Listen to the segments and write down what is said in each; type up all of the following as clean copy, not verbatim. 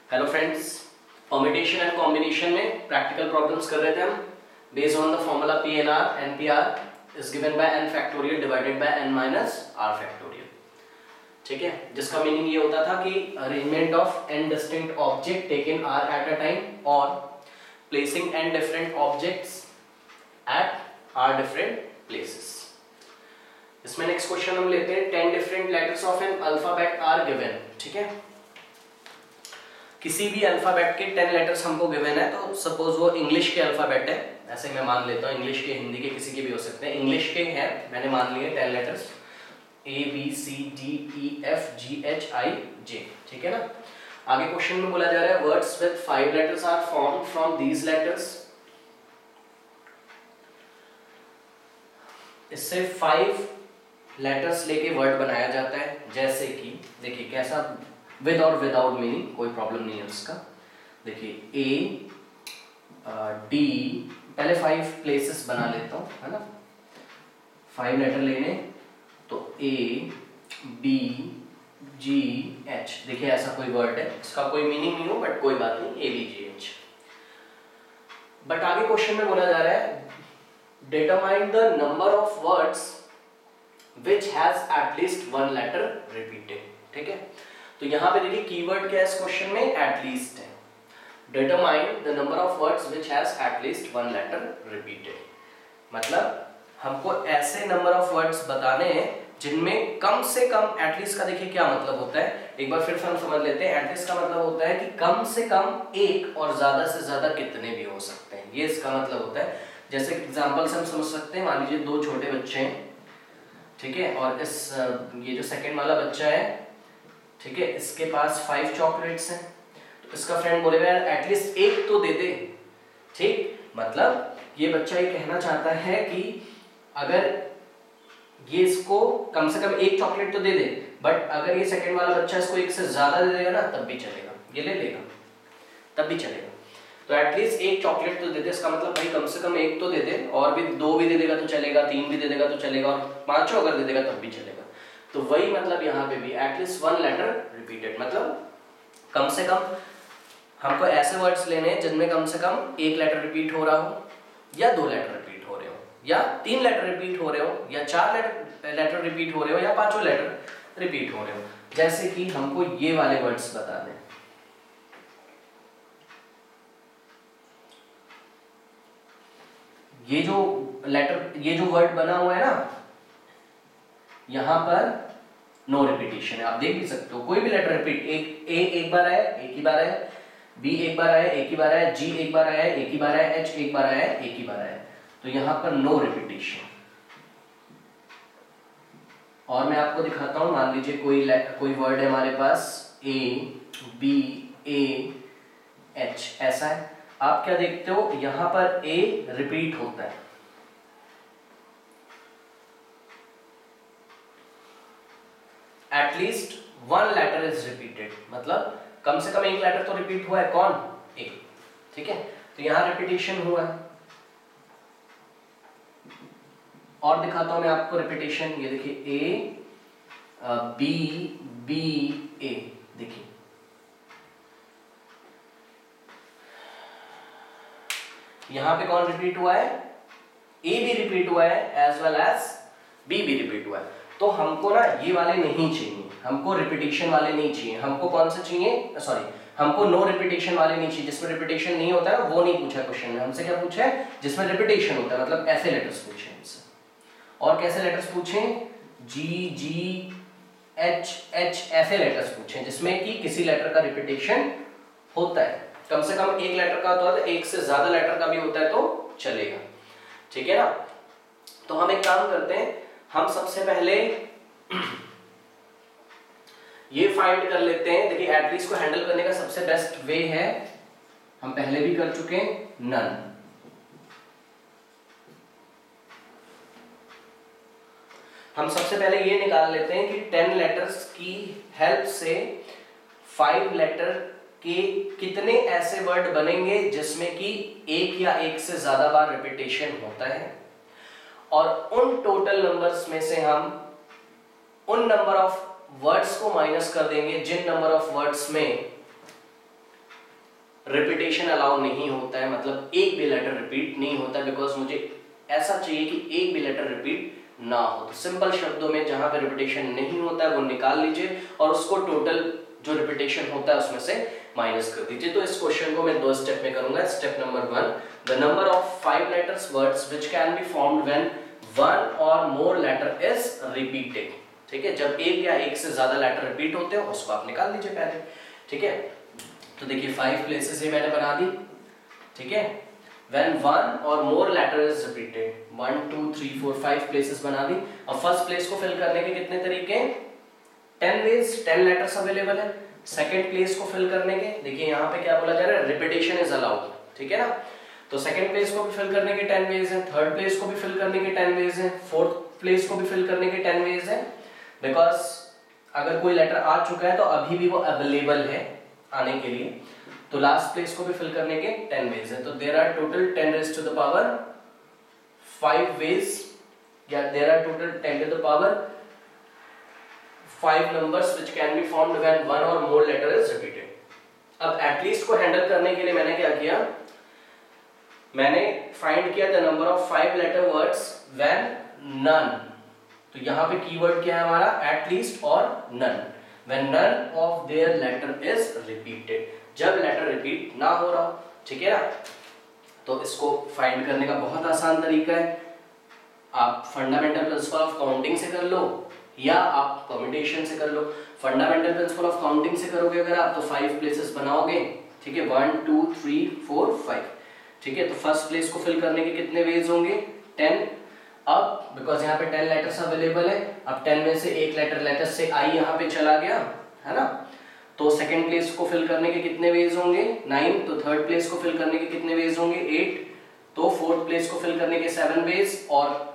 Hello friends, permutation and combination में practical problems कर रहे थे हम based on the formula PNR NPR is given by n factorial divided by n minus r factorial. ठीक है, जिसका मीनिंग ये होता था कि arrangement of n distinct object taken r at a time और placing n different objects at r different places. इसमें next question हम लेते हैं 10 different letters of an alphabet are given. ठीक है, किसी भी अल्फाबेट के 10 लेटर्स हमको गिवन है, तो सपोज वो इंग्लिश के अल्फाबेट है, ऐसे मैं मान लेता हूँ, इंग्लिश के हिंदी के किसी के भी हो सकते हैं। इंग्लिश के हैं, मैंने मान लिए 10 लेटर्स ABCDEFGHIJ। ठीक है ना। आगे क्वेश्चन में बोला जा रहा है words with 5 letters are formed from these letters. इससे 5 लेटर्स लेके वर्ड बनाया जाता है, जैसे कि देखिए कैसा, विद और विदाउट मीनिंग, कोई प्रॉब्लम नहीं है उसका। देखिए AD, पहले 5 प्लेसेस बना लेता हूँ, है ना, 5 लेटर लेने, तो ABGH। देखिए ऐसा कोई वर्ड है, इसका कोई मीनिंग नहीं हो, बट कोई बात नहीं, ABGH। बट आगे क्वेश्चन में बोला जा रहा है determine the number of words which has at least one letter repeated। ठीक है, तो यहाँ पे देखिए कीवर्ड क्या है इस क्वेश्चन में, at least है। Determine the number of words which has at least one letter repeated, मतलब हमको ऐसे नंबर ऑफ वर्ड्स बताने हैं जिनमें कम से कम, एटलीस्ट का देखिए क्या मतलब होता है, एक बार फिर हम समझ लेते हैं। एटलीस्ट का मतलब होता है कि कम से कम एक और ज्यादा से ज्यादा कितने भी हो सकते हैं, ये इसका मतलब होता है। जैसे एग्जांपल से हम समझ सकते हैं, मान लीजिए 2 छोटे बच्चे हैं, ठीक है, और इस ये जो सेकंड वाला बच्चा है, ठीक है, इसके पास 5 चॉकलेट्स हैं, तो इसका फ्रेंड बोलेगा यार एटलीस्ट एक तो दे दे। ठीक, मतलब ये बच्चा ये कहना चाहता है कि अगर ये इसको कम से कम एक चॉकलेट तो दे दे, बट अगर ये सेकंड वाला बच्चा इसको एक से ज्यादा दे देगा ना, तब भी चलेगा, ये ले लेगा तब भी चलेगा। तो एटलीस्ट एक चॉकलेट तो दे दे, इसका मतलब भाई कम से कम एक तो दे दे, और भी 2 भी दे देगा तो चलेगा, 3 भी दे देगा तो चलेगा, और 5 अगर दे देगा तब भी चलेगा। तो वही मतलब यहाँ पे भी एटलीस्ट 1 लेटर रिपीटेड, मतलब कम से कम हमको ऐसे वर्ड्स लेने हैं जिनमें कम से कम 1 लेटर रिपीट हो रहा हो, या 2 लेटर रिपीट हो रहे हो, या 3 लेटर रिपीट हो रहे हो, या 4 लेटर रिपीट हो रहे हो, या 5 लेटर रिपीट हो रहे हो। जैसे कि हमको ये वाले वर्ड्स बताने हैं, ये जो लेटर, ये जो वर्ड बना हुआ है ना, यहां पर नो रिपीटेशन है, आप देख भी सकते हो, कोई भी लेटर रिपीट, एक बार आया एक ही बार आया, B एक बार आया एक ही बार आया, G एक बार आया एक ही बार आया, H एक बार आया एक ही बार आया, तो यहां पर नो रिपीटेशन। और मैं आपको दिखाता हूं, मान लीजिए कोई वर्ड है हमारे पास ABAH, ऐसा है, आप क्या देखते हो, यहां पर A रिपीट होता है, एटलीस्ट 1 लेटर इज रिपीटेड, मतलब कम से कम 1 लेटर तो रिपीट हुआ है, कौन, A। ठीक है, तो यहां रिपीटेशन हुआ है। और दिखाता हूं मैं आपको रिपीटेशन, ये देखिए ABBA, देखिए यहां पे कौन रिपीट हुआ है, A भी रिपीट हुआ है एज वेल एज B भी रिपीट हुआ है। तो हमको ना ये वाले नहीं चाहिए, हमको रिपीटेशन वाले नहीं चाहिए, हमको कौन से चाहिए, सॉरी, हमको नो रिपीटेशन वाले नहीं चाहिए, जिसमें रिपीटेशन नहीं होता है ना, वो नहीं पूछा क्वेश्चन में। हमसे क्या पूछा है, जिसमें रिपीटेशन होता है, मतलब ऐसे लेटर्स पूछे हमसे। और कैसे लेटर्स पूछे, GGHH, ऐसे लेटर्स पूछे जिसमें कि किसी लेटर का रिपीटेशन होता है, कम से कम 1 लेटर का होता है, तो 1 से ज्यादा लेटर का भी होता है तो चलेगा। ठीक है ना। तो हम एक काम करते हैं, हम सबसे पहले ये फाइंड कर लेते हैं। देखिए एटलीस्ट को हैंडल करने का सबसे बेस्ट वे है, हम पहले भी कर चुके हैं, नन। हम सबसे पहले ये निकाल लेते हैं कि 10 लेटर्स की हेल्प से 5 लेटर के कितने ऐसे वर्ड बनेंगे जिसमें कि एक या एक से ज्यादा बार रिपीटेशन होता है, और उन टोटल नंबर्स में से हम उन नंबर ऑफ वर्ड्स को माइनस कर देंगे जिन नंबर ऑफ वर्ड्स में रिपीटेशन अलाउ नहीं होता है, मतलब एक भी लेटर रिपीट नहीं होता, बिकॉज मुझे ऐसा चाहिए कि एक भी लेटर रिपीट ना हो। तो सिंपल शब्दों में जहां पे रिपीटेशन नहीं होता है वो निकाल लीजिए और उसको टोटल जो रिपीटेशन होता है उसमें से माइनस कर दीजिए। तो इस क्वेश्चन को मैं 2 स्टेप में करूंगा। Step number 1, the number of 5 letters words which can be formed when one or more letter is repeated. ठीक है, जब एक या एक से ज्यादा लेटर रिपीट होते हो उसको आप निकाल लीजिए पहले। ठीक है, तो देखिए 5 प्लेसेस ही मैंने बना दी। ठीक है, when one or more letter is repeated, 1 2 3 4 5 places बना दी। अब फर्स्ट प्लेस को फिल करने के कितने तरीके हैं? 10 ways, 10 लेटर्स अवेलेबल है। सेकंड प्लेस को फिल करने के देखिए यहाँ पे क्या बोला जा रहा है, रिपीटेशन इज अलाउड। ठीक है ना, तो सेकंड प्लेस को भी फिल करने के 10 वेज हैं, थर्ड प्लेस को भी फिल करने के 10 वेज हैं, फोर्थ प्लेस को भी फिल करने के 10 वेज हैं। बिकॉज अगर कोई लेटर आ चुका है तो अभी भी वो अवेलेबल है आने के लिए। तो लास्ट प्लेस को भी फिल करने के 10 वेज है। तो there are total 10 raise to the power 5 ways, या there are total 10 to the power 5 numbers which can be formed when one or more letter is repeated. अब एटलीस्ट को handle करने के लिए मैंने क्या किया, मैंने फाइंड किया the number of 5 letter words when none. तो यहाँ पे कीवर्ड क्या है हमारा, एटलीस्ट और none. When none of their letter is repeated, जब लेटर रिपीट ना हो रहा। ठीक है ना, तो इसको फाइंड करने का बहुत आसान तरीका है। आप फंडामेंटल प्रिंसिपल ऑफ काउंटिंग से कर लो या आप परम्यूटेशन से कर लो। फंडामेंटल प्रिंसिपल ऑफ काउंटिंग से करोगे अगर आप, तो 5 प्लेसेस बनाओगे। ठीक है, 1 2 3 4 5। ठीक है, तो फर्स्ट प्लेस को फिल करने के कितने वेज होंगे, 10। अब बिकॉज यहाँ पे 10 लेटर्स अवेलेबल है, अब 10 में से एक लेटर से आई यहाँ पे चला गया है ना, तो सेकंड प्लेस को फिल करने के कितने वेज होंगे, 9। तो थर्ड प्लेस को फिल करने के कितने वेज होंगे, 8। तो फोर्थ प्लेस को फिल करने के 7 वेज, और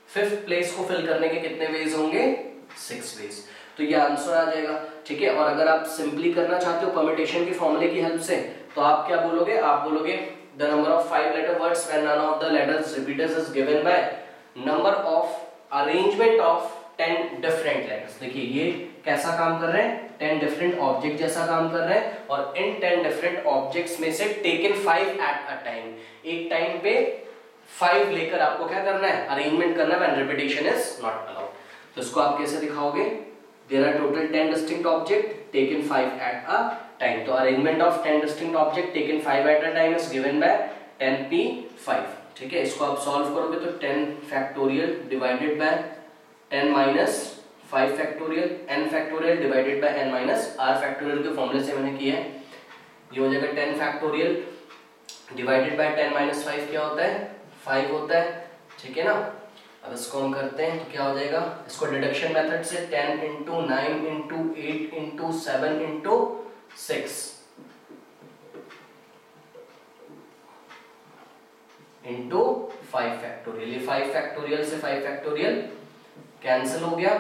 फिफ्थ प्लेस को फिल करने के कितने वेज होंगे, 6 वेज। तो ये आंसर आ जाएगा। ठीक है, और अगर आप सिंपली करना चाहते हो परम्यूटेशन के फॉर्मूले की हेल्प से, तो आप क्या बोलोगे, आप बोलोगे the number of 5 letter words when none of the letters repeated is given by number of arrangement of 10 different letters. देखिए ये कैसा काम कर रहे हैं, 10 डिफरेंट ऑब्जेक्ट जैसा काम कर रहे हैं, और इन 10 डिफरेंट ऑब्जेक्ट्स में से टेकन 5 एट अ टाइम, एक टाइम पे 5 लेकर आपको क्या करना है, अरेंजमेंट करना है when repetition is not allowed. तो इसको आप कैसे दिखाओगे, there are total 10 distinct object taken 5 at a time. तो arrangement of 10 distinct object taken 5 at a time is given by 10p5। ठीक है, इसको आप सॉल्व करोगे तो 10 factorial divided by 10 minus 5 factorial, n factorial divided by n minus r factorial के फॉर्मूले से मैंने किया है। ये हो जाएगा 10 फैक्टोरियल डिवाइडेड बाय 10 माइनस 5 क्या होता है, 5 होता है। ठीक है ना, अब इसको हम करते हैं तो क्या हो जाएगा, इसको डिडक्शन मेथड से 10 into 9 into 8 into 7 into 6 into 5 factorial. ये 5 फैक्टोरियल से 5 फैक्टोरियल कैंसिल हो गया,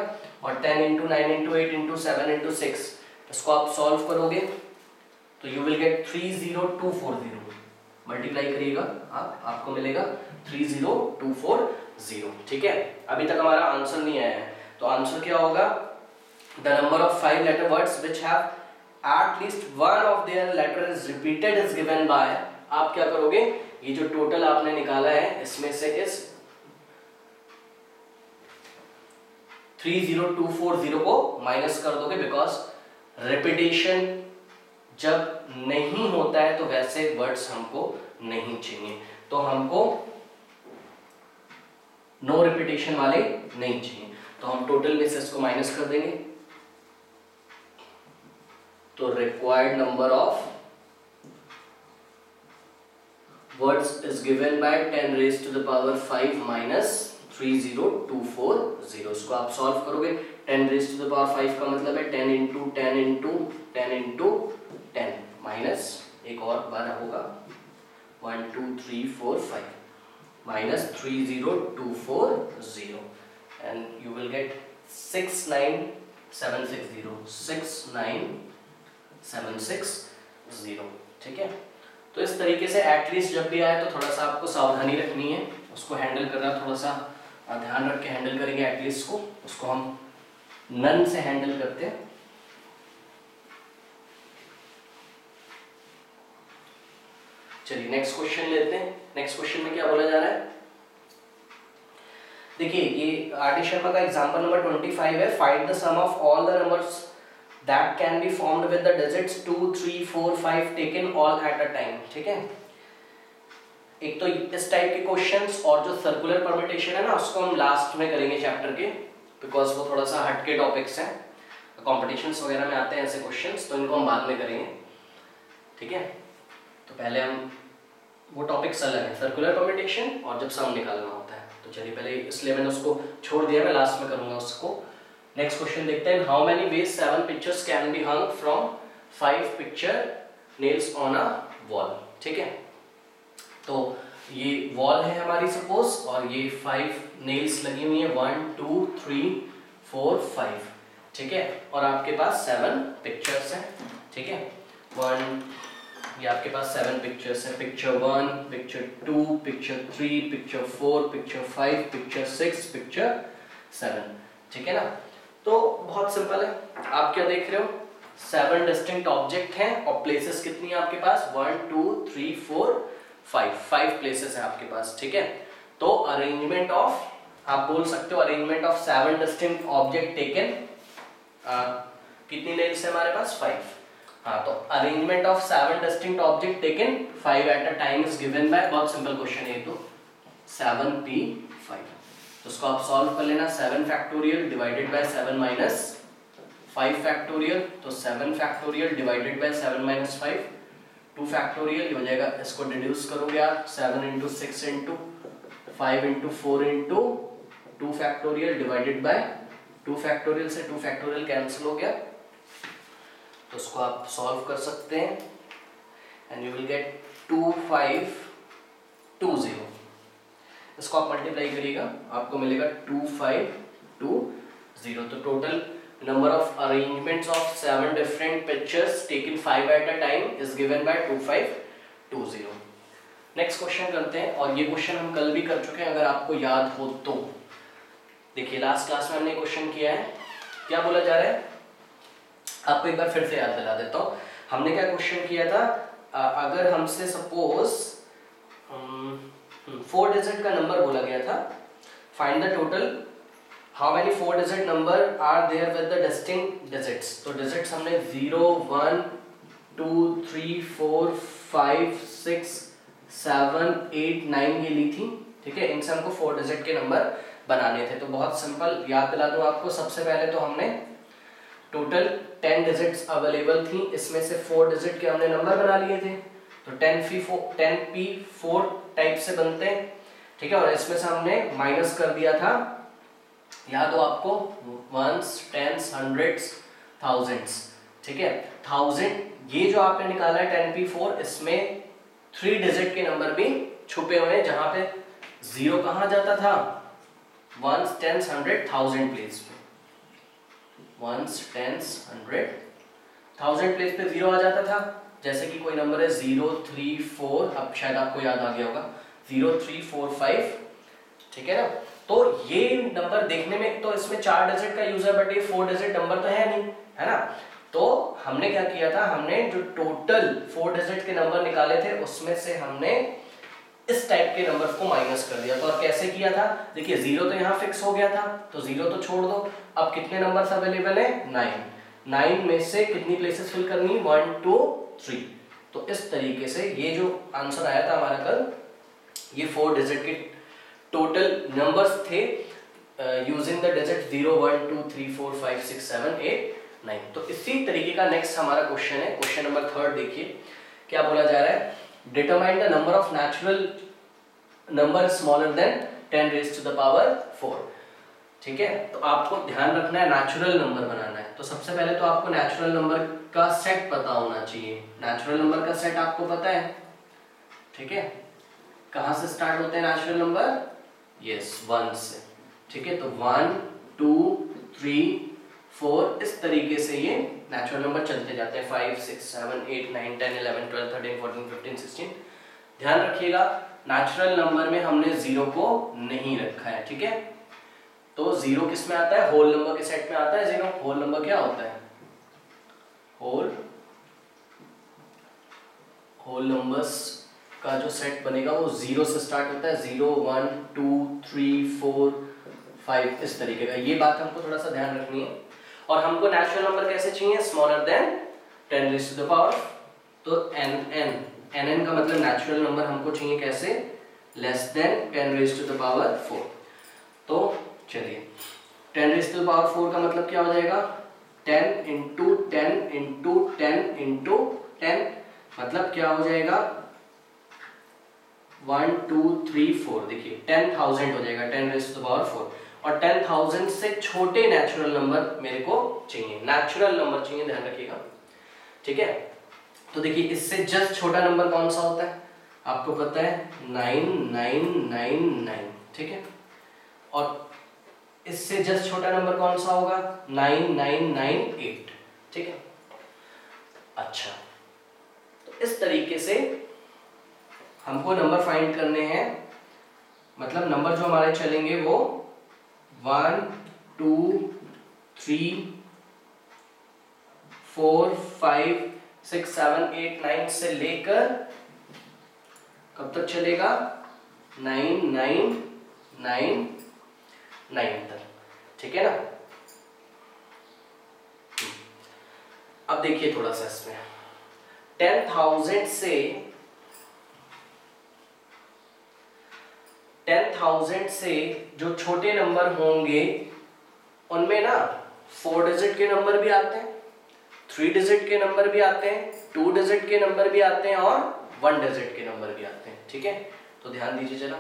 और 10 इंटू 9 इंटू 8 इंटू 7 इंटू 6, इसको आप सॉल्व करोगे तो यू विल गेट 30240। मल्टीप्लाई करिएगा आपको मिलेगा 30240। ठीक है, अभी तक हमारा आंसर नहीं आया है, तो आंसर क्या होगा, the number of 5 letter words which have at least one of their letter is repeated is given by, आप क्या करोगे, ये जो टोटल आपने निकाला है इसमें से इस 30240 को माइनस कर दोगे, बिकॉज रिपीटेशन जब नहीं होता है तो वैसे वर्ड्स हमको नहीं चाहिए, तो हमको नो रिपीटेशन वाले नहीं चाहिए, तो हम टोटल में से इसको माइनस कर देंगे। तो required number of words is given by 10 raise to the power 5 minus 30240। इसको आप सॉल्व करोगे, 10 रेज़ टू द पावर 5 का मतलब है 10 इंटू 10 इंटू 10 इंटू 10 माइनस एक और बार होगा 1 2 3 4 5 minus 30240, and you will get 69760। ठीक है, तो इस तरीके से एटलीस्ट जब भी आए तो थोड़ा सा आपको सावधानी रखनी है, उसको हैंडल करना थोड़ा सा ध्यान रख के हैंडल करेंगे एटलीस्ट को। उसको हम नन से हैंडल करते हैं। चलिए नेक्स्ट क्वेश्चन लेते हैं। नेक्स्ट क्वेश्चन में क्या बोला जा रहा है, देखिए ये आर.डी. शर्मा का एग्जांपल नंबर 25 है। Find the sum of all the numbers that can be formed with the digits 2 3 4 5 taken all at a time. ठीक है, एक तो इस टाइप के क्वेश्चंस और जो सर्कुलर परम्यूटेशन है ना उसको हम लास्ट में करेंगे चैप्टर के, बिकॉज वो थोड़ा सा हटके टॉपिक्स हैं, कॉम्पिटिशन्स वगैरह में आते हैं ऐसे क्वेश्चंस, तो इनको हम बाद में करेंगे। ठीक है, तो पहले हम वो टॉपिक्स अलग है, सर्कुलर परम्यूटेशन और जब सम निकालना होता है। तो चलिए पहले, इसलिए मैंने उसको छोड़ दिया, मैं लास्ट में करूंगा उसको। नेक्स्ट क्वेश्चन देखते हैं। How many ways 7 pictures can be hung from 5 picture nails on a wall. ठीक है, तो ये वॉल है हमारी सपोज, और ये 5 नेल्स लगी हुई है, 1 2 3 4 5। ठीक है, और आपके पास 7 पिक्चर्स हैं। ठीक है, 1, ये आपके पास 7 पिक्चर्स हैं, picture 1, picture 2, picture 3, picture 4, picture 5, picture 6, picture 7। ठीक है ना, तो बहुत सिंपल है। आप क्या देख रहे हो, 7 डिस्टिंक्ट ऑब्जेक्ट हैं और प्लेसेस कितनी है आपके पास, 1 2 3 4 5 प्लेसेस है आपके पास। ठीक है, तो अरेंजमेंट ऑफ, आप बोल सकते हो arrangement of 7 distinct object taken, कितनी नेल्स है हमारे पास, 5। हाँ, तो arrangement of 7 distinct object taken 5 at a time is given bye, बहुत सिंपल क्वेश्चन है तो 7p5। तो उसको आप सॉल्व कर लेना, 7 factorial divided bye 7 minus 5 factorial, तो 7 factorial divided bye 7 minus 5, 2 factorial, ये हो जाएगा, इसको डिड्यूस करोगे आप 7 into 6 into 5 into 4 into 2 factorial divided bye 2 factorial, से 2 फैक्टोरियल कैंसिल हो गया, तो उसको आप सॉल्व कर सकते हैं एंड यू विल गेट 2520। इसको आप मल्टीप्लाई करिएगा, आपको मिलेगा 2520। तो total number of arrangements of 7 different pictures taken 5 at a time is given by 2520। Next question करते हैं, और ये क्वेश्चन हम कल भी कर चुके हैं अगर आपको याद हो तो। देखिए लास्ट क्लास में हमने क्वेश्चन किया है, क्या बोला जा रहा है, आपको एक बार फिर से याद दिला देता हूँ। हमने क्या क्वेश्चन किया था, अगर हमसे सपोज 4 डिजिट का नंबर बोला गया था, find the total how many 4 digit number are there with the distinct digits। तो डिजिट्स हमने 0 1 2 3 4 5 6 7 8 9 ये ली थी। ठीक है, इनसे हमको 4 डिजिट के नंबर बनाने थे। तो बहुत सिंपल, याद दिला दूं आपको, सबसे पहले तो हमने टोटल 10 डिजिट्स अवेलेबल थी, इसमें से 4 डिजिट के हमने नंबर बना लिए थे, तो 10p4 टाइप से बनते हैं। ठीक है, और इसमें से हमने माइनस कर दिया था, याद हो आपको, वंस, टेंस, हंड्रेड्स, थाउजेंड्स। ठीक है, 1000, ये जो आपने निकाला है 10p4, इसमें 3 डिजिट के नंबर भी छुपे हुए हैं, जहां पे 0 कहां जाता था, ones, tens, hundred, thousand place पे, ones, tens, hundred, thousand place पे 0 आ जाता था। जैसे कि कोई नंबर है 0 3 4, अब शायद आपको याद आ गया होगा, 0 3 4 5। ठीक है ना, तो ये नंबर देखने में तो इसमें 4 डिजिट का यूज है, बट ये 4 डिजिट नंबर तो है नहीं, है ना। तो हमने क्या किया था, हमने जो टोटल 4 डिजिट के नंबर निकाले थे उसमें से हमने इस टाइप के नंबर को माइनस कर दिया। तो और कैसे किया था, देखिए 0 तो यहाँ फिक्स हो गया था, तो 0 तो छोड़ दो। अब कितने नंबर्स अवेलेबल है, 9 में से कितनी प्लेसेस फिल करनी, 1 2 3। तो इस तरीके से ये जो आंसर आया था हमारा कल, ये 4 डिजिट के टोटल नंबर्स थे यूजिंग द डिजिट 0 1 2 3 4 5 6 7 8 9। तो इसी तरीके का नेक्स्ट हमारा क्वेश्चन है, क्वेश्चन नंबर 3। देखिए क्या बोला जा रहा है, determine the number of natural number smaller than 10 raise to the power 4। ठीक है, तो आपको ध्यान रखना है, नेचुरल नंबर बनाना है। तो सबसे पहले तो आपको नेचुरल नंबर का सेट पता होना चाहिए। नेचुरल नंबर का सेट आपको पता है, ठीक है, कहां से स्टार्ट होते हैं नेचुरल नंबर, यस 1 से। ठीक है, तो 1 2 3 4 इस तरीके से ये नेचुरल नंबर चलते जाते हैं, 5 6 7 8 9 10 11 12 13 14 15 16। ध्यान रखिएगा, नेचुरल नंबर में हमने 0 को नहीं रखा है। ठीक है, तो 0 किस में आता है, होल नंबर के सेट में आता है 0। होल नंबर क्या होता है, होल नंबर्स का जो सेट बनेगा वो 0 से स्टार्ट होता है, 0 1 2 3 4 5 इस तरीके का। ये बात हमको थोड़ा सा ध्यान रखनी है। और हमको नेचुरल नंबर कैसे चाहिए, smaller than 10 raise to the power, तो nn का मतलब नेचुरल नंबर हमको चाहिए कैसे, less than 10 raise to the power 4। तो चलिए 10 रेज़ टू द पावर 4 का मतलब क्या हो जाएगा, 10 इंटू 10 इंटू 10 इंटू 10, मतलब क्या हो जाएगा 1 2 3 4, देखिए 10,000 हो जाएगा 10 रेज़ टू द पावर 4। और 10,000 से छोटे नेचुरल नंबर मेरे को चाहिए, नेचुरल नंबर चाहिए, ध्यान रखिएगा, ठीक है। तो देखिए इससे जस्ट छोटा नंबर कौन सा होता है, आपको पता है 9999, ठीक है। और इससे जस्ट छोटा नंबर कौन सा होगा, 9998, ठीक है। अच्छा, तो इस तरीके से हमको नंबर फाइंड करने हैं, मतलब नंबर जो हमारे चलेंगे वो 1 2 3 4 5 6 7 8 9 से लेकर कब तक चलेगा, 9999 तक, ठीक है ना। अब देखिए थोड़ा सा इसमें 10,000 से जो छोटे नंबर होंगे उनमें ना 4 डिजिट के नंबर भी आते हैं, 3 डिजिट के नंबर भी आते हैं, 2 डिजिट के नंबर भी आते हैं और 1 डिजिट के नंबर भी आते हैं, ठीक है। तो ध्यान दीजिए जरा।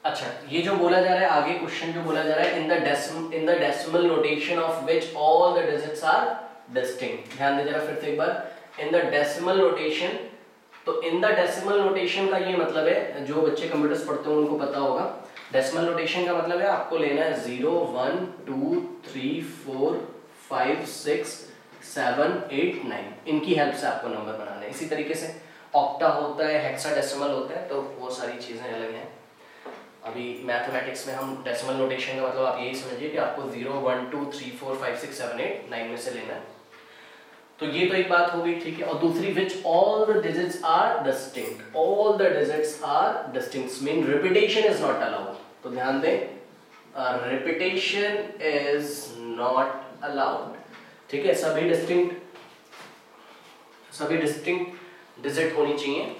अच्छा, ये जो बोला जा रहा है आगे क्वेश्चन जो बोला जा रहा है, in the decimal notation of which all the digits are distinct. ध्यान दीजिए जरा फिर से एक बार, इन द डेसिमल नोटेशन। तो इन द डेसिमल नोटेशन का ये मतलब है, जो बच्चे कंप्यूटर्स पढ़ते हैं उनको पता होगा, डेसिमल नोटेशन का मतलब है आपको लेना है 0 1 2 3 4 5 6 7 8 9, इनकी हेल्प से आपको नंबर बनाना है। इसी तरीके से ऑक्टा होता है, हेक्साडेसिमल होता है, तो वो सारी चीज़ें अलग हैं। अभी मैथमेटिक्स में हम डेसिमल नोटेशन का मतलब आप यही समझिए कि आपको 0 1 2 3 4 5 6 7 8 9 में से लेना है। तो ये तो एक बात हो गई, ठीक है। और दूसरी, which all the digits are distinct, all the digits are distinct mean repetition is not allowed. तो ध्यान दें, रिपीटेशन इज नॉट अलाउड, ठीक है। सभी डिस्टिंक्ट डिजिट होनी चाहिए।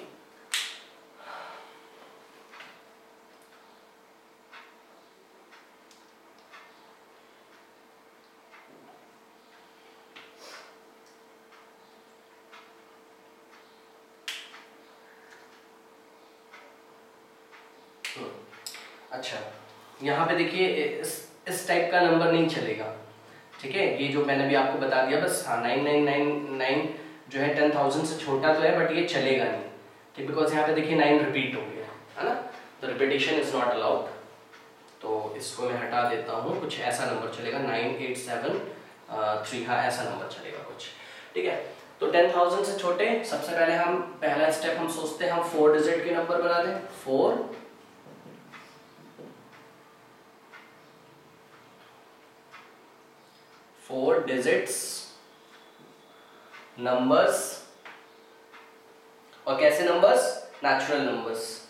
अच्छा, यहाँ पे देखिए इस टाइप का नंबर नहीं चलेगा, ठीक है। ये जो मैंने भी आपको बता दिया बस, हाँ 9999 जो है 10,000 से छोटा तो है बट ये चलेगा नहीं, ठीक, बिकॉज यहाँ पे देखिए 9 रिपीट हो गया है ना, तो रिपीटेशन इज नॉट अलाउड। तो इसको मैं हटा देता हूँ, कुछ ऐसा नंबर चलेगा 9873, हाँ ऐसा नंबर चलेगा कुछ, ठीक है। तो 10,000 से छोटे, सबसे पहले हम पहला स्टेप हम सोचते हैं हम 4 डिजिट के नंबर बना दें। 4 डिजिट्स नंबर्स, और कैसे नंबर्स, नेचुरल नंबर्स,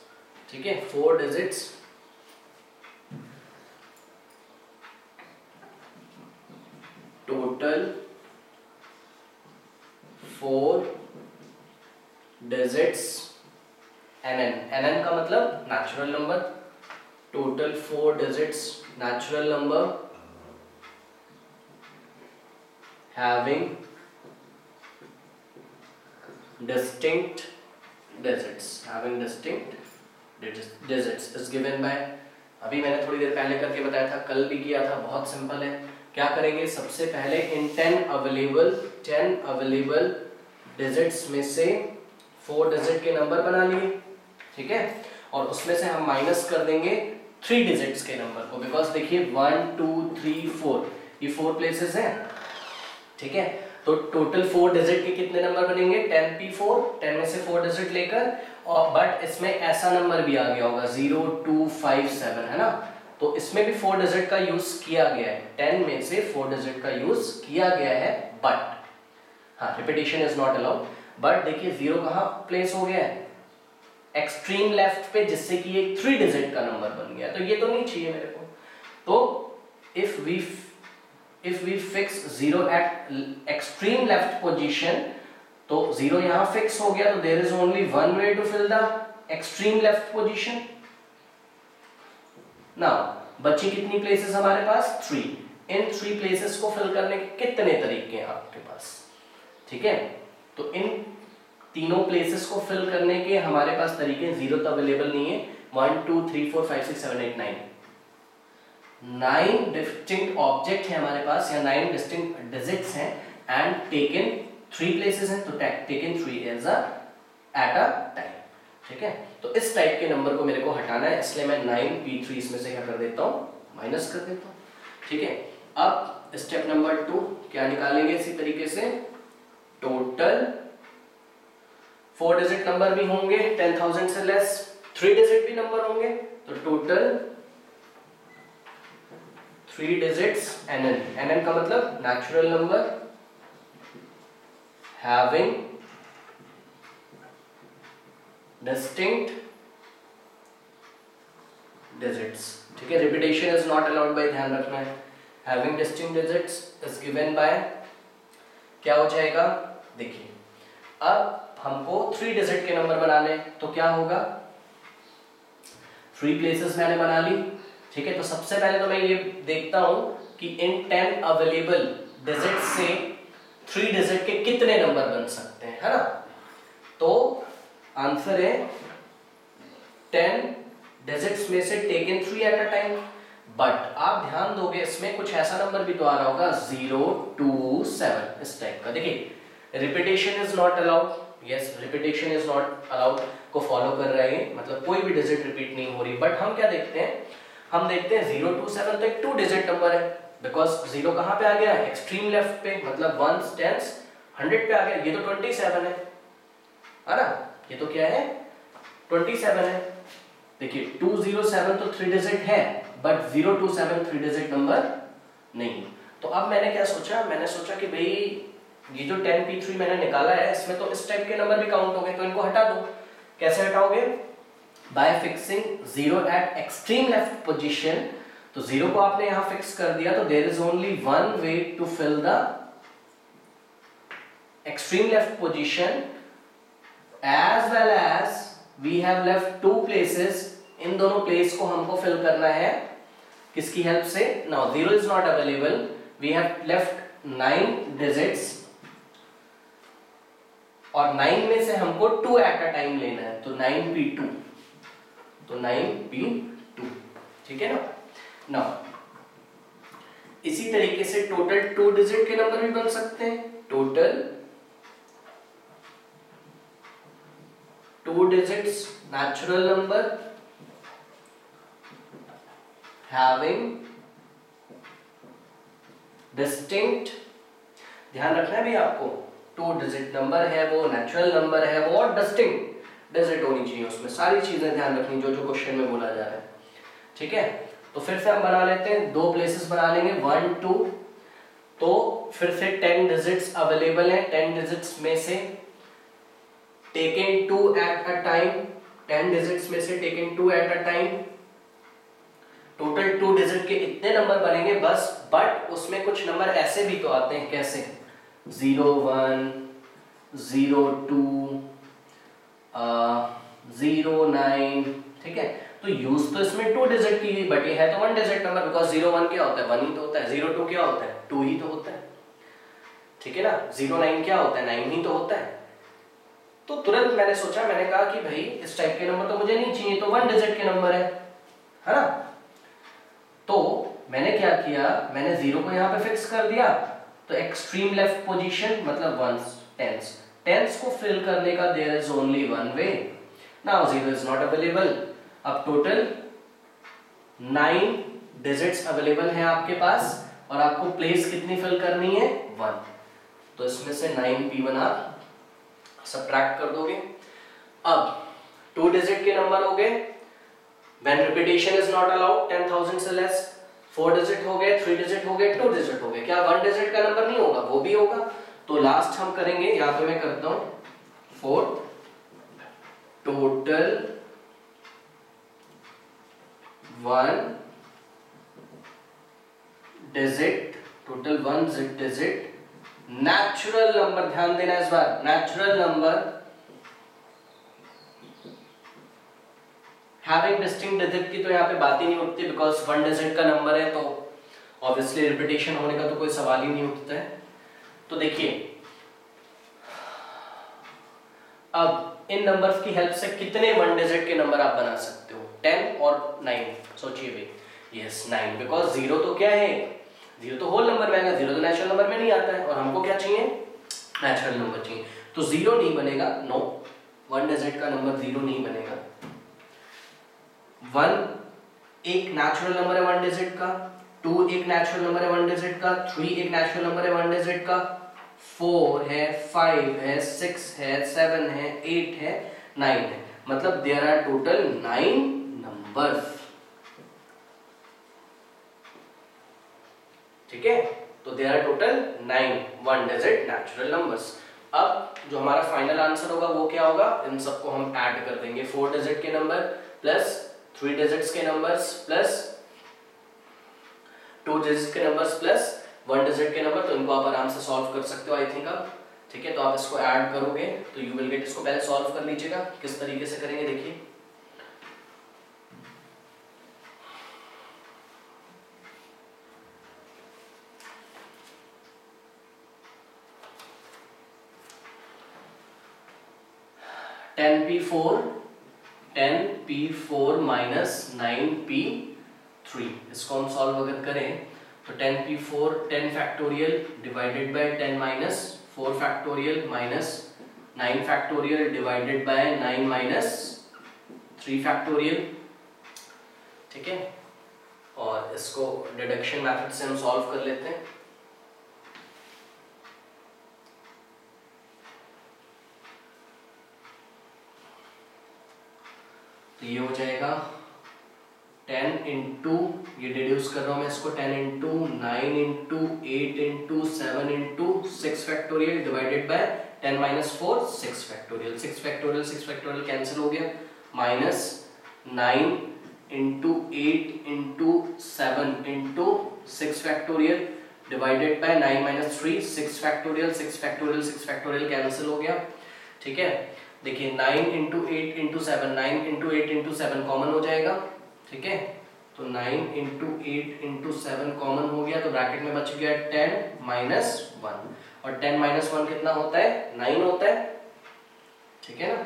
ठीक है। 4 डिजिट्स टोटल 4 डिजिट्स nn का मतलब natural number, total 4 digits natural number having distinct digits is given by, अभी मैंने थोड़ी देर पहले करके बताया था, कल भी किया था, बहुत सिंपल है। क्या करेंगे, सबसे पहले इन 10 अवेलेबल डिजिट्स में से 4 डिजिट के नंबर बना लिए, ठीक है। और उसमें से हम माइनस कर देंगे 3 डिजिट्स के नंबर को, बिकॉज देखिए 1 2 3 4 ये 4 प्लेसेस हैं, ठीक है। तो टोटल 4 डिजिट के कितने नंबर बनेंगे, 10p4, 10 में से 4 डिजिट लेकर, और बट इसमें ऐसा नंबर भी आ गया होगा 0 2 5 7, है ना। तो इसमें भी 4 डिजिट का यूज किया गया है, 10 में से 4 डिजिट का यूज किया गया है, बट हाँ, repetition is not allowed, but देखिए जीरो कहाँ प्लेस हो गया है, एक्सट्रीम लेफ्ट पे, जिससे कि एक 3 डिजिट का नंबर बन गया, तो ये तो नहीं चाहिए मेरे को। तो if we fix zero at extreme left position, तो जीरो यहां फिक्स हो गया, तो there is only one way to fill the extreme left position. Now बची कितनी प्लेसेस हमारे पास, 3। इन 3 प्लेसेस को फिल करने के कितने तरीके हैं आपके पास, ठीक है। तो इन तीनों प्लेसेस को फिल करने के हमारे पास तरीके, जीरो तो अवेलेबल नहीं है, 1 2 3 4 5 6 7 8 9 डिस्टिंक्ट ऑब्जेक्ट है हमारे पास, या 9 डिस्टिंक्ट डिजिट्स हैं, एंड टेकन 3 प्लेसेस हैं, तो taken 3 as at a time, ठीक है। तो इस टाइप के नंबर को मेरे को हटाना है, इसलिए मैं 9p3 इसमें से क्या कर देता हूँ, माइनस कर देता हूँ, ठीक है। अब स्टेप नंबर 2 क्या निकालेंगे, इसी तरीके से टोटल 4 डिजिट नंबर भी होंगे 10,000 से लेस, 3 डिजिट भी नंबर होंगे, तो टोटल 3 डिजिट्स NN का मतलब natural number having distinct digits, ठीक है। Repetition is not allowed by, ध्यान रखना है। Having distinct digits is given bye, क्या हो जाएगा, देखिए अब हमको 3 डिजिट के नंबर बनाने, तो क्या होगा, 3 प्लेसेस मैंने बना ली, ठीक है। तो सबसे पहले तो मैं ये देखता हूं कि इन 10 अवेलेबल डिजिट से 3 डिजिट के कितने नंबर बन सकते हैं, है ना। तो आंसर है 10 डिजिट्स में से taken 3 eight a time, but आप ध्यान दोगे इसमें कुछ ऐसा नंबर भी तो आ रहा होगा 0 2 7 इस टाइप का। देखिए repetition is not allowed, yes repetition is not allowed को फॉलो कर रहे हैं, मतलब कोई भी डिजिट रिपीट नहीं हो रही, बट हम क्या देखते हैं, हम देखते हैं 0 2 7 तो एक 2 डिजिट नंबर है, बिकॉज 0 कहाँ पे आ गया, एक्सट्रीम लेफ्ट पे, मतलब 1s 10s 100 पे आ गया, ये तो 27 है ना, ये तो क्या है 27 है। देखिए 207 तो 3 डिजिट है, बट 027 3 डिजिट नंबर नहीं। तो अब मैंने क्या सोचा, मैंने सोचा कि भाई ये जो 10p3 मैंने निकाला है, इसमें तो इस टाइप के नंबर भी काउंट हो गए, तो इनको हटा दो। कैसे हटाओगे, by fixing 0 at extreme left position. तो 0 को आपने यहां फिक्स कर दिया, तो there is only one way to fill the extreme left position, as well as we have left 2 places, इन दोनों प्लेस को हमको फिल करना है, किसकी हेल्प से, now 0 is not available, we have left 9 digits, और 9 में से हमको 2 एट अ टाइम लेना है, तो 9p2, तो 9p2, ठीक है ना। नाउ इसी तरीके से टोटल 2 डिजिट के नंबर भी बन सकते हैं, total 2 digits natural number having distinct, ध्यान रखना है भी आपको, 2 डिजिट नंबर है वो, नेचुरल नंबर है वो, और डिस्टिंक्ट डिजिट होनी चाहिए उसमें, सारी चीजें ध्यान रखनी जो जो क्वेश्चन में बोला जा रहा है, ठीक है। तो फिर से हम बना लेते हैं, 2 प्लेसेस बना लेंगे 1 2, तो फिर से 10 डिजिट्स अवेलेबल हैं, 10 डिजिट्स में से taken 2 eight a time, 10 digits में से taken 2 eight a time, total 2 digit के इतने नंबर बनेंगे बस, बट उसमें कुछ नंबर ऐसे भी तो आते हैं, कैसे 0 1 0 2 0 9, ठीक है। तो यूज तो इसमें 2 डिजिट की, बट ये है तो 1 डिजिट नंबर, बिकॉज 0 1 क्या होता है, 1 ही तो होता है, 0 2 क्या होता है, 2 ही तो होता है, ठीक है ना, 0 9 क्या होता है, 9 ही तो होता है। तो तुरंत मैंने सोचा, मैंने कहा कि भाई इस टाइप के नंबर तो मुझे नहीं चाहिए, तो 1 डिजिट के नंबर है ना। तो मैंने क्या किया, मैंने 0 को यहाँ पे फिक्स कर दिया, तो एक्सट्रीम लेफ्ट पोजीशन मतलब 1s 10s को फिल करने का there is only one way, now 0 is not available. अब टोटल 9 डिजिट्स अवेलेबल हैं आपके पास, और आपको प्लेस कितनी फिल करनी है, 1, तो इसमें से 9p1 आप सब्ट्रैक्ट कर दोगे। अब 2 डिजिट के नंबर हो गए, when repetition is not allowed 10,000 से लेस, 4 डिजिट हो गए, 3 डिजिट हो गए, 2 डिजिट हो गए, क्या 1 डिजिट का नंबर नहीं होगा, वो भी होगा। तो लास्ट हम करेंगे, यहां पे मैं करता हूं 4 टोटल 1 डिजिट नेचुरल नंबर, ध्यान देना इस बार, natural number having distinct digit की तो यहाँ पे बात ही नहीं उठती, बिकॉज 1 डिजिट का नंबर है तो ऑब्वियसली रिपीटेशन होने का तो कोई सवाल ही नहीं उठता है। तो देखिए अब इन नंबर्स की हेल्प से कितने 1 डिजिट के नंबर आप बना सकते हो, 10 और 9। सोचिए भाई, यस 9, बिकॉज 0 तो क्या है, 0 तो होल नंबर में आएगा, 0 तो नेचुरल नंबर में नहीं आता है, और हमको क्या चाहिए, नेचुरल नंबर चाहिए। तो 0 नहीं बनेगा, नो, 1 डिजिट का नंबर 0 नहीं बनेगा। 1 एक नेचुरल नंबर है 1 डिजिट का, 2 एक नेचुरल नंबर है 1 डिजिट का, 3 एक नेचुरल नंबर है 1 डिजिट का, 4 है, 5 है, 6 है, 7 है, 8 है, 9 है। मतलब देयर आर टोटल 9 नंबर्स। ठीक है, तो there are total 9 1 digit natural numbers. अब जो हमारा फाइनल आंसर होगा वो क्या होगा, इन सबको हम ऐड कर देंगे, 4 डिजिट के नंबर प्लस 3 डिजिट्स के नंबर्स प्लस 2 डिजिट के नंबर्स प्लस 1 डिजिट के नंबर। तो इनको आप आराम से सॉल्व कर सकते हो आई थिंक आप। ठीक है, तो आप इसको ऐड करोगे तो यू विल गेट, इसको पहले सॉल्व कर लीजिएगा, किस तरीके से करेंगे देखिए। Ten P four minus 9p3, इसको हम सॉल्व अगर करें तो 10p4 10 factorial divided by 10 minus 4 factorial minus 9 factorial divided bye 9 minus 3 factorial. ठीक है, और इसको डिडक्शन मेथड से हम सॉल्व कर लेते हैं। तो ये हो जाएगा 10 इंटू, ये डिड्यूस कर रहा हूं मैं इसको, 10 into 9 into 8 into 7 into 6 factorial divided by 10 minus 4 6 factorial, 6 factorial 6 factorial cancel हो गया, minus 9 into 8 into 7 into 6 factorial divided bye 9 minus 3 6 factorial 6 factorial 6 factorial cancel हो गया। ठीक है, देखिए 9 into 8 into 7, 9 into 8 into 7 common हो जाएगा। ठीक है, तो 9 इंटू 8 इंटू 7 कॉमन हो गया, तो ब्रैकेट में बच गया 10 माइनस 1, और 10 माइनस 1 कितना होता है, 9 होता है। ठीक है ना,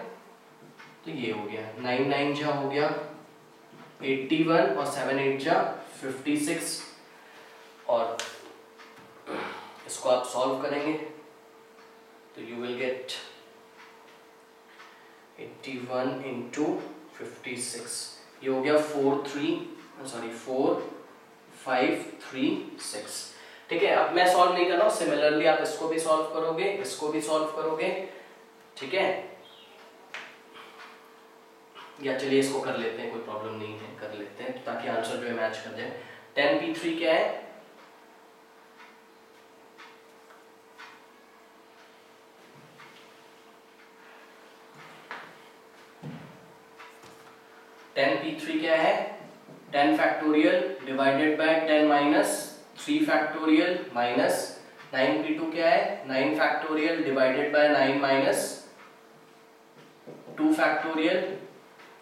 तो ये हो गया 9 9 जा हो गया 81 और 7 8 जा 56, और इसको आप सॉल्व करेंगे तो यू विल गेट 81 इंटू 56, ये हो गया 4 5 3 6। ठीक है, अब मैं सॉल्व नहीं कर रहा हूं, सिमिलरली आप इसको भी सॉल्व करोगे, इसको भी सॉल्व करोगे। ठीक है, या चलिए इसको कर लेते हैं, कोई प्रॉब्लम नहीं है, कर लेते हैं ताकि आंसर जो है मैच कर जाए। 10p3 क्या है, क्या है, 10 factorial divided by 10 minus 3 factorial minus 9p2 क्या है, 9 factorial divided bye 9 minus 2 factorial,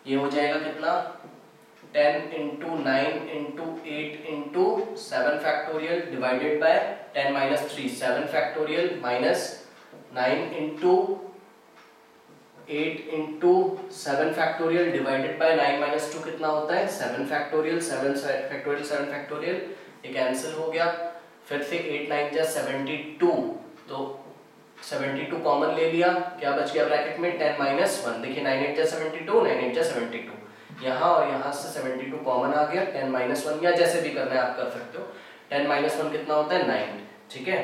ये हो जाएगा कितना, 10 into 9 into 8 into 7 factorial divided by 10 minus 3 7 factorial minus 9 into 8 into 7 factorial divided bye 9 minus 2 कितना होता है, 7 फैक्टोरियल 7 फैक्टोरियल 7 फैक्टोरियल, ये कैंसिल हो गया। फिर से 8 9 जा 72, तो 72 कॉमन ले लिया, क्या बच गया ब्रैकेट में 10 माइनस 1, देखिए 9 8 जा 72 9 8 जा 72, यहाँ और यहाँ से 72 कॉमन आ गया, 10 माइनस 1, या जैसे भी करना है आप कर सकते हो। 10 माइनस 1 कितना होता है 9। ठीक है,